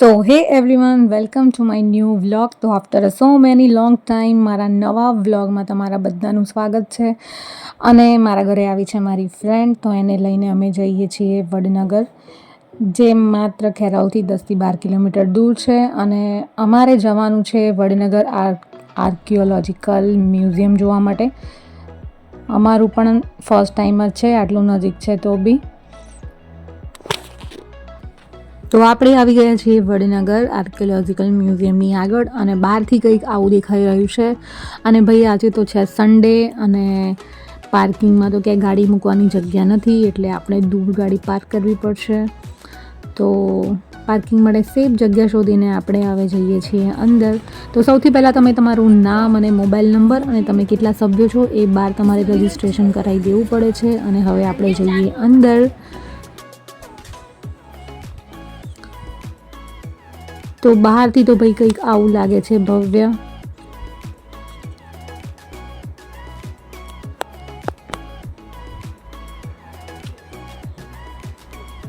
So hey everyone, welcome to my new vlog. તો after so many long time મારા નવા વ્લોગમાં તમારા બધાનું સ્વાગત છે. અને મારા ઘરે આવી છે મારી ફ્રેન્ડ, તો એને લઈને અમે જઈએ છીએ વડનગર, જે માત્ર ખેરાઉથી 10થી 12 કિલોમીટર દૂર છે. અને અમારે જવાનું છે વડનગર આર્કિયોલોજીકલ મ્યુઝિયમ જોવા માટે. અમારું પણ ફર્સ્ટ ટાઈમ જ છે, આટલું નજીક છે તો બી. તો આપણે આવી ગયા છીએ વડનગર આર્કિયોલોજીકલ મ્યુઝિયમની આગળ, અને બહારથી કંઈક આવું દેખાઈ રહ્યું છે. અને ભાઈ આજે તો છે સન્ડે, અને પાર્કિંગમાં તો ક્યાંય ગાડી મૂકવાની જગ્યા નથી, એટલે આપણે દૂર ગાડી પાર્ક કરવી પડશે. તો પાર્કિંગ માટે સેફ જગ્યા શોધીને આપણે હવે જઈએ છીએ અંદર. તો સૌથી પહેલાં તમે તમારું નામ અને મોબાઈલ નંબર અને તમે કેટલા સભ્યો છો એ બહાર તમારે રજિસ્ટ્રેશન કરાવી દેવું પડે છે. અને હવે આપણે જઈએ અંદર. તો બહારથી તો ભાઈ કંઈક આવું લાગે છે, ભવ્ય.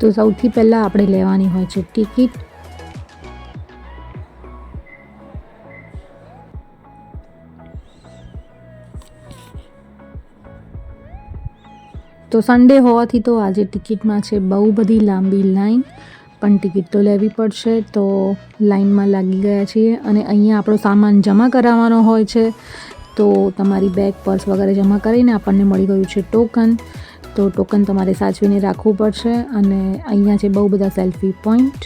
તો સૌથી પહેલાં આપણે લેવાની હોય છે ટિકિટ. તો સન્ડે હોવાથી તો આજે ટિકિટમાં છે બહુ બધી લાંબી લાઈન, પણ ટિકિટ તો લેવી પડશે. તો લાઈનમાં લાગી ગયા છીએ, અને અહીંયા આપણો સામાન જમા કરાવવાનો હોય છે. તો તમારી બેગ, પર્સ વગેરે જમા કરીને આપણને મળી ગયું છે ટોકન. તો ટોકન તમારે સાચવીને રાખવું પડશે. અને અહીંયા છે બહુ બધા સેલ્ફી પોઈન્ટ.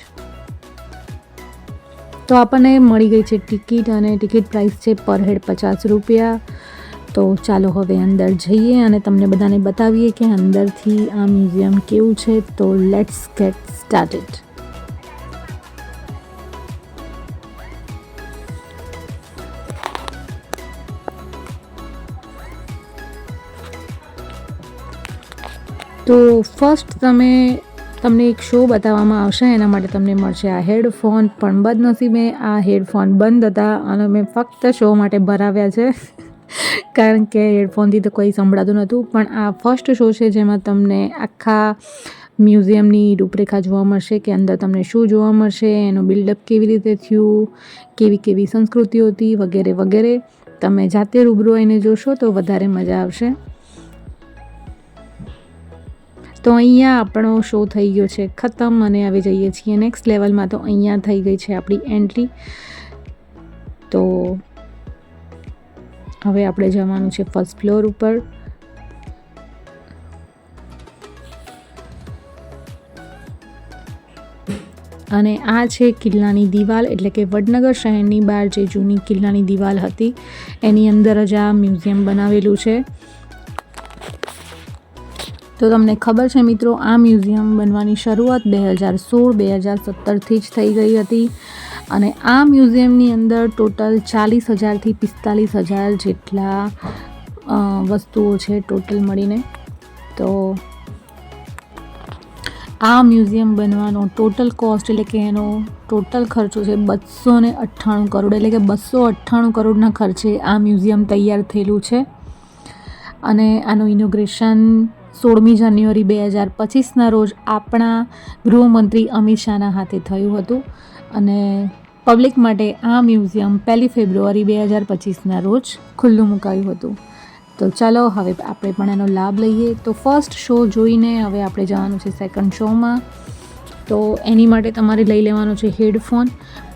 તો આપણને મળી ગઈ છે ટિકિટ, અને ટિકિટ પ્રાઇસ છે પર હેડ 50 રૂપિયા. તો ચાલો હવે અંદર જઈએ અને તમને બધાને બતાવીએ કે અંદરથી આ મ્યુઝિયમ કેવું છે. તો લેટ્સ ગેટ સ્ટાર્ટેડ. તો ફર્સ્ટ તમને એક શો બતાવવામાં આવશે. એના માટે તમને મળશે આ હેડફોન, પણ બદનસીબે આ હેડફોન બંધ હતા અને મેં ફક્ત શો માટે ભરાવ્યા છે, કારણ કે હેડફોનથી તો કોઈ સંભળાતું નહોતું. પણ આ ફર્સ્ટ શો છે જેમાં તમને આખા મ્યુઝિયમની રૂપરેખા જોવા મળશે, કે અંદર તમને શું જોવા મળશે, એનું બિલ્ડઅપ કેવી રીતે થયું, કેવી સંસ્કૃતિઓ હતી, વગેરે વગેરે. તમે જાતે રૂબરૂ આવીને જોશો તો વધારે મજા આવશે. તો અહીંયા આપણો શો થઈ ગયો છે ખતમ, અને હવે જઈએ છીએ નેક્સ્ટ લેવલમાં. તો અહીંયા થઈ ગઈ છે આપણી એન્ટ્રી. તો હવે આપણે જવાનું છે ફર્સ્ટ ફ્લોર ઉપર. અને આ છે કિલ્લાની દિવાલ, એટલે કે વડનગર શહેરની બહાર જે જૂની કિલ્લાની દિવાલ હતી એની અંદર જ આ મ્યુઝિયમ બનાવેલું છે. તો તમને ખબર છે મિત્રો, આ મ્યુઝિયમ બનવાની શરૂઆત 2016-2017થી જ થઈ ગઈ હતી. અને આ મ્યુઝિયમની અંદર ટોટલ 40,000થી 45,000 જેટલા વસ્તુઓ છે ટોટલ મળીને. તો આ મ્યુઝિયમ બનવાનો ટોટલ કોસ્ટ, એટલે કે એનો ટોટલ ખર્ચો છે 298 કરોડ, એટલે કે 298 કરોડના ખર્ચે આ મ્યુઝિયમ તૈયાર થયેલું છે. અને આનું ઇનોગ્રેશન 16મી જાન્યુઆરી 2025ના રોજ આપણા ગૃહમંત્રી અમિત શાહના હાથે થયું હતું. અને પબ્લિક માટે આ મ્યુઝિયમ 1 ફેબ્રુઆરી 2025ના રોજ ખુલ્લું મુકાયું હતું. તો ચાલો હવે આપણે પણ એનો લાભ લઈએ. તો ફર્સ્ટ શો જોઈને હવે આપણે જવાનું છે સેકન્ડ શોમાં. તો એની માટે તમારે લઈ લેવાનો છે હેડફોન,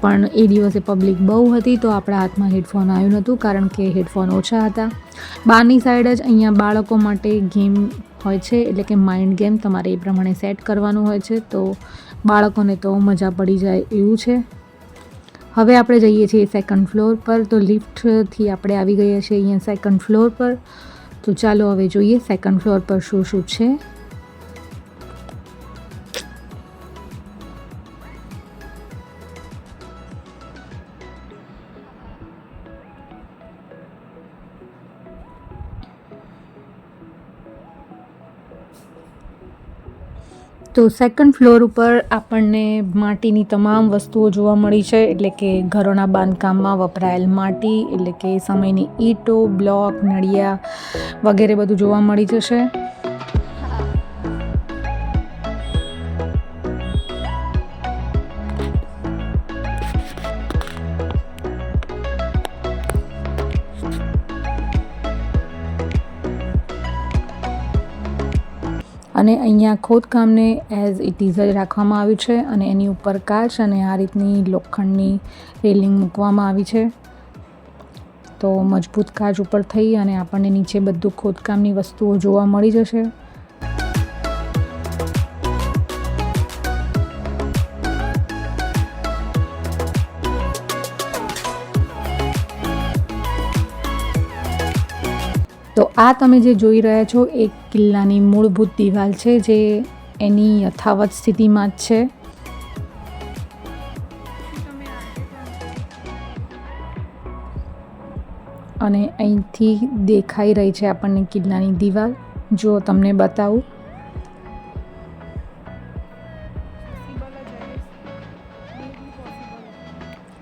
પણ એ દિવસે પબ્લિક બહુ હતી તો આપણા હાથમાં હેડફોન આવ્યું નહોતું, કારણ કે હેડફોન ઓછા હતા. બહારની સાઈડ જ અહીંયા બાળકો માટે ગેમ હોય છે, એટલે કે માઇન્ડ ગેમ તમારે એ પ્રમાણે સેટ કરવાનું હોય છે. તો બાળકોને તો મજા પડી જાય એવું છે. હવે આપણે જઈએ છીએ સેકન્ડ ફ્લોર પર. તો લિફ્ટથી આપણે આવી ગયા છીએ અહીંયા સેકન્ડ ફ્લોર પર. તો ચાલો હવે જોઈએ સેકન્ડ ફ્લોર પર શું છે. તો સેકન્ડ ફ્લોર ઉપર આપણને માટીની તમામ વસ્તુઓ જોવા મળી છે, એટલે કે ઘરોના બાંધકામમાં વપરાયેલ માટી, એટલે કે સમયની ઈંટો, બ્લોક, નળિયા વગેરે બધું જોવા મળી જશે. અને અહીંયા ખોદકામને એઝ ઇટ ઇઝ જ રાખવામાં આવ્યું છે અને એની ઉપર કાચ અને આ રીતની લોખંડની રેલિંગ મૂકવામાં આવી છે. તો મજબૂત કાચ ઉપર થઈ અને આપણને નીચે બધું ખોદકામની વસ્તુઓ જોવા મળી જશે. તો આ તમે જે જોઈ રહ્યા છો એ કિલ્લાની મૂળભૂત દિવાલ છે, જે એની યથાવત સ્થિતિમાં જ છે. અને અહીંથી દેખાઈ રહી છે આપણને કિલ્લાની દિવાલ. જો તમને બતાવું,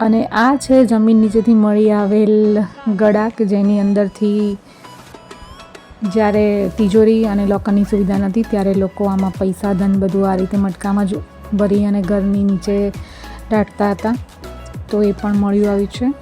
અને આ છે જમીન નીચેથી મળી આવેલ ગળા કે જેની અંદરથી જ્યારે તિજોરી અને લોકરની સુવિધા નથી ત્યારે લોકો આમાં પૈસા ધન બધું આ રીતે મટકામાં જ ભરી અને ઘરની નીચે રાખતા હતા. તો એ પણ મળ્યું આવ્યું છે.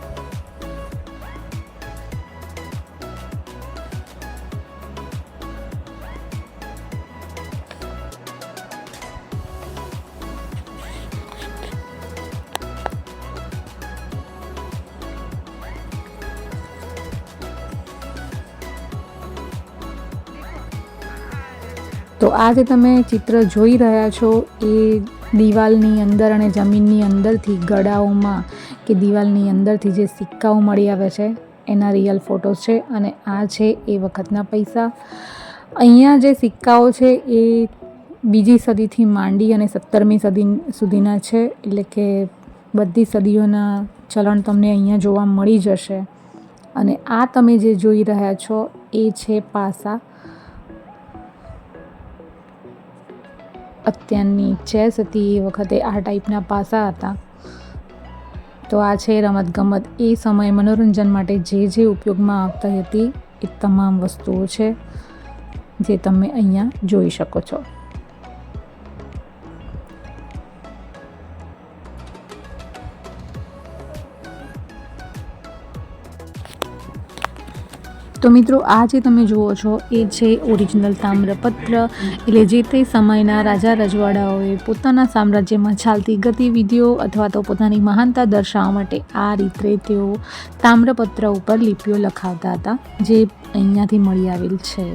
તો આ જે તમે ચિત્ર જોઈ રહ્યા છો એ દિવાલની અંદર અને જમીનની અંદરથી ગળાઓમાં કે દિવાલની અંદરથી જે સિક્કાઓ મળી આવે છે એના રિયલ ફોટોસ છે. અને આ છે એ વખતના પૈસા. અહીંયા જે સિક્કાઓ છે એ 2જી સદીથી માંડી અને 17મી સદી સુધીના છે, એટલે કે બધી સદીઓના ચલણ તમને અહીંયા જોવા મળી જશે. અને આ તમે જે જોઈ રહ્યા છો એ છે પાસા. અત્યારની ચેસ હતી એ વખતે આ ટાઈપના પાસા હતા. તો આ છે રમતગમત એ સમયે મનોરંજન માટે જે ઉપયોગમાં આવતી હતી એ તમામ વસ્તુઓ છે જે તમે અહીંયા જોઈ શકો છો. તો મિત્રો, આ જે તમે જુઓ છો એ છે ઓરિજિનલ તામ્રપત્ર. એટલે જે તે સમયના રાજા રજવાડાઓએ પોતાના સામ્રાજ્યમાં ચાલતી ગતિવિધિઓ અથવા તો પોતાની મહાનતા દર્શાવવા માટે આ રીતે તેઓ તામ્રપત્ર ઉપર લિપિઓ લખાવતા હતા, જે અહીંયાથી મળી આવેલ છે.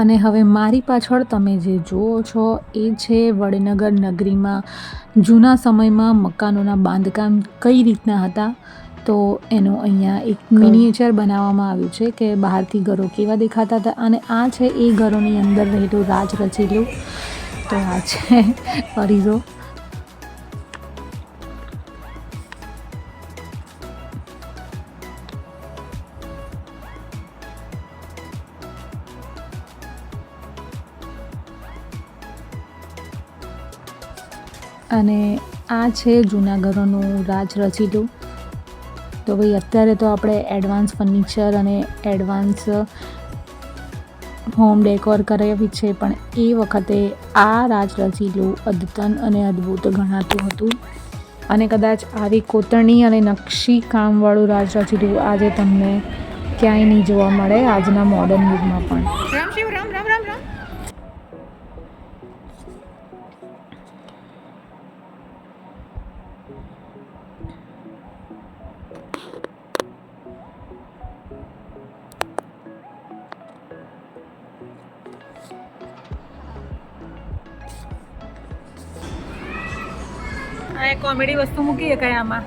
અને હવે મારી પાછળ તમે જે જુઓ છો એ છે વડનગર નગરીમાં જૂના સમયમાં મકાનોના બાંધકામ કઈ રીતના હતા. તો એનું અહીંયા એક મિનિએચર બનાવવામાં આવ્યું છે કે બહારથી ઘરો કેવા દેખાતા હતા. અને આ છે એ ઘરોની અંદર રહેલું રાજ રચેલું. તો આ છે અરીઝો. અને આ છે જૂના ઘરોનું રાજ રચીલું. તો ભાઈ અત્યારે તો આપણે એડવાન્સ ફર્નિચર અને એડવાન્સ હોમ ડેકોર કરાવી છે, પણ એ વખતે આ રાજ રચીલું અદ્યતન અને અદ્ભુત ગણાતું હતું. અને કદાચ આવી કોતરણી અને નકશી કામવાળું રાજ રચીલું આજે તમને ક્યાંય નહીં જોવા મળે આજના મોડર્ન યુગમાં પણ. આ કોમેડી વસ્તુ મૂકી શકાય આમાં.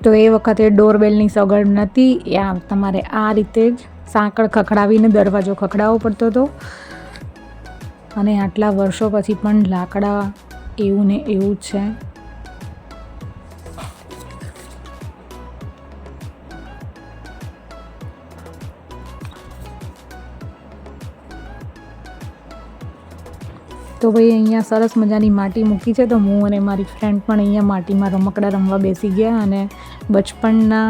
તો એ વખતે ડોરબેલની સગવડ નહોતી. તમારે આ રીતે જ સાંકળ ખખડાવીને દરવાજો ખખડાવવો પડતો હતો. અને આટલા વર્ષો પછી પણ લાકડા એવું ને એવું જ છે. તો ભાઈ અહીંયા સરસ મજાની માટી મૂકી છે, તો હું અને મારી ફ્રેન્ડ પણ અહીંયા માટીમાં રમકડા રમવા બેસી ગયા અને બચપનના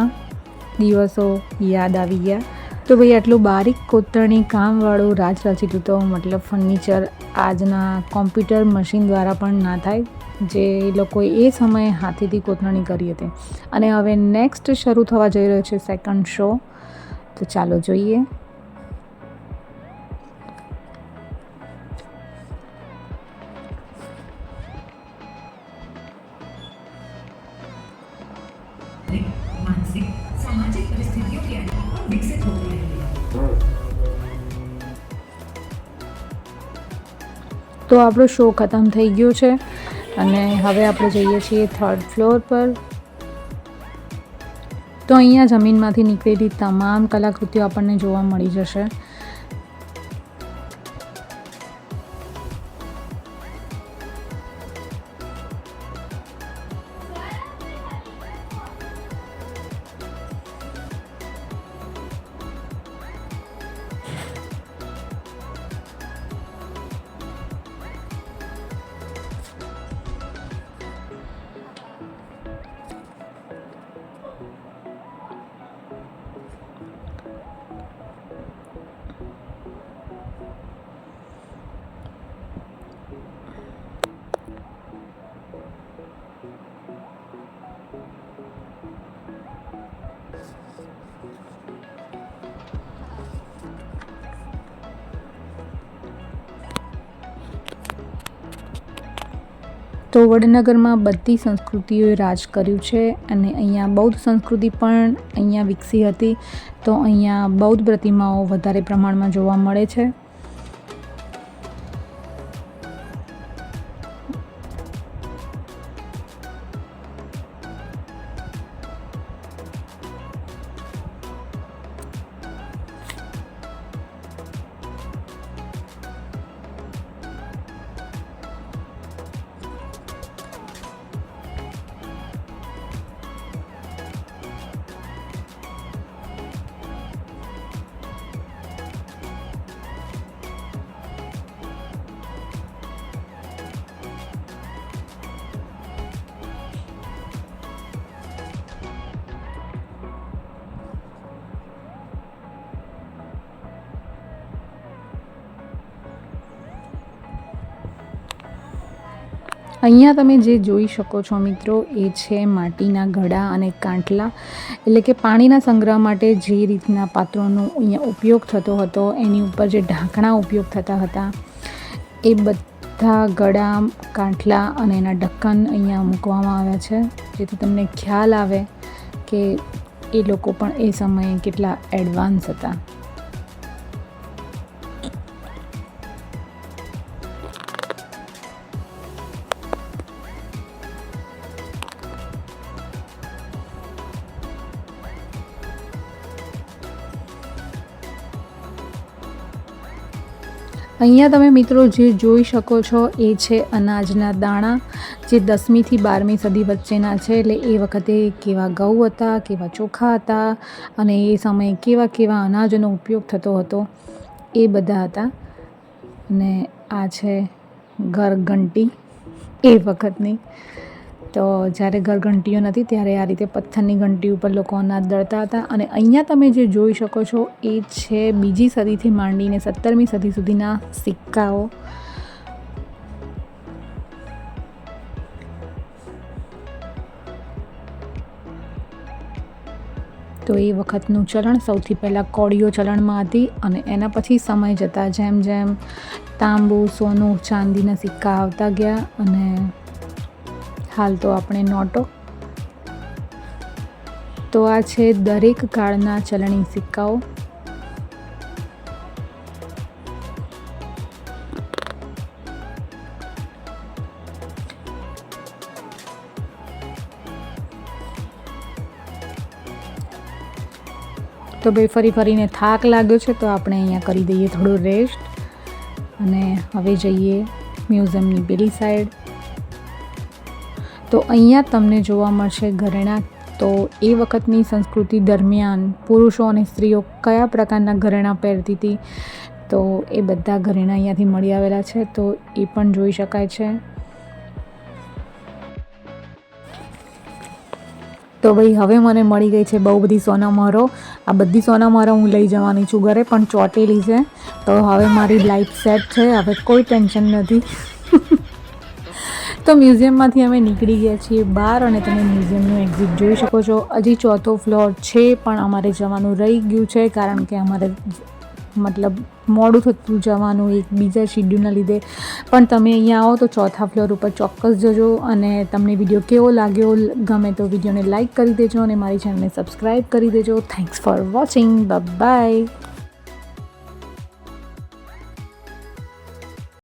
દિવસો યાદ આવી ગયા. તો ભાઈ આટલું બારીક કોતરણી કામવાળું રાજ રચીતું તો મતલબ ફર્નિચર આજના કોમ્પ્યુટર મશીન દ્વારા પણ ના થાય, જે લોકોએ એ સમયે હાથેથી કોતરણી કરી હતી. અને હવે નેક્સ્ટ શરૂ થવા જઈ રહ્યો છે સેકન્ડ શો, તો ચાલો જોઈએ. मानसिक सामाजिक परिस्थितियों के अनुरूप विकसित होते रहेंगे. તો આપણો શો ખતમ થઈ ગયો છે અને હવે આપણે જઈએ છીએ થર્ડ ફ્લોર પર. તો અહીંયા જમીનમાંથી નીકળેલી તમામ કલાકૃતિઓ આપણને જોવા મળી જશે. તો વડનગરમાં બધી સંસ્કૃતિઓએ રાજ કર્યું છે અને અહીંયા બૌદ્ધ સંસ્કૃતિ પણ અહીંયા વિકસી હતી. તો અહીંયા બૌદ્ધ પ્રતિમાઓ વધારે પ્રમાણમાં જોવા મળે છે. અહીંયા તમે જે જોઈ શકો છો મિત્રો, એ છે માટીના ઘડા અને કાંટલા, એટલે કે પાણીના સંગ્રહ માટે જે રીતના પાત્રોનો અહીંયા ઉપયોગ થતો હતો, એની ઉપર જે ઢાંકણા ઉપયોગ થતા હતા, એ બધા ઘડા, કાંટલા અને એના ઢક્કન અહીંયા મૂકવામાં આવ્યા છે, જેથી તમને ખ્યાલ આવે કે એ લોકો પણ એ સમયે કેટલા એડવાન્સ હતા. અહીંયા તમે મિત્રો જે જોઈ શકો છો એ છે અનાજના દાણા, જે 10મી થી 12મી સદી વચ્ચેના છે. એટલે એ વખતે કેવા ઘઉં હતા, કેવા ચોખા હતા અને એ સમયે કેવા કેવા અનાજનો ઉપયોગ થતો હતો, એ બધા હતા. અને આ છે ઘરઘંટી એ વખતની. તો જ્યારે ઘરઘંટીઓ નથી ત્યારે આ રીતે પથ્થરની ઘંટી ઉપર લોકો અનાજ દળતા હતા. અને અહીંયા તમે જે જોઈ શકો છો એ છે 2જી સદીથી માંડીને 17મી સદી સુધીના સિક્કાઓ. તો એ વખતનું ચલણ સૌથી પહેલાં કોડીઓ ચલણમાં હતી અને એના પછી સમય જતાં જેમ જેમ તાંબુ, સોનું, ચાંદીના સિક્કા આવતા ગયા અને હાલ તો આપણે નોટો. તો આ છે દરેક કાળના ચલણી સિક્કાઓ. તો ભાઈ ફરી ફરીને થાક લાગ્યો છે, તો આપણે અહીંયા કરી દઈએ થોડું રેસ્ટ અને હવે જઈએ મ્યુઝિયમની પેલી સાઈડ. તો અહીંયા તમને જોવા મળશે ઘરેણાં. તો એ વખતની સંસ્કૃતિ દરમિયાન પુરુષો અને સ્ત્રીઓ કયા પ્રકારના ઘરેણાં પહેરતી હતી, તો એ બધા ઘરેણાં અહીંયાથી મળી આવેલા છે, તો એ પણ જોઈ શકાય છે. તો ભાઈ હવે મને મળી ગઈ છે બહુ બધી સોનામહોરો. આ બધી સોનામહોરો હું લઈ જવાની છું ઘરે, પણ ચોંટેલી છે. તો હવે મારી લાઈફ સેટ છે, હવે કોઈ ટેન્શન નથી. તો મ્યુઝિયમમાંથી અમે નીકળી ગયા છીએ બહાર અને તમે મ્યુઝિયમનું એક્ઝિટ જોઈ શકો છો. હજી 4થો ફ્લોર છે, પણ અમારે જવાનું રહી ગયું છે કારણ કે અમારે મતલબ મોડું થતું જવાનું એક બીજા શિડ્યુલના લીધે. પણ તમે અહીંયા આવો તો 4થા ફ્લોર ઉપર ચોક્કસ જજો. અને તમને વિડીયો કેવો લાગ્યો, ગમે તો વિડીયોને લાઇક કરી દેજો અને મારી ચેનલને સબસ્ક્રાઈબ કરી દેજો. Thanks for watching. બાય.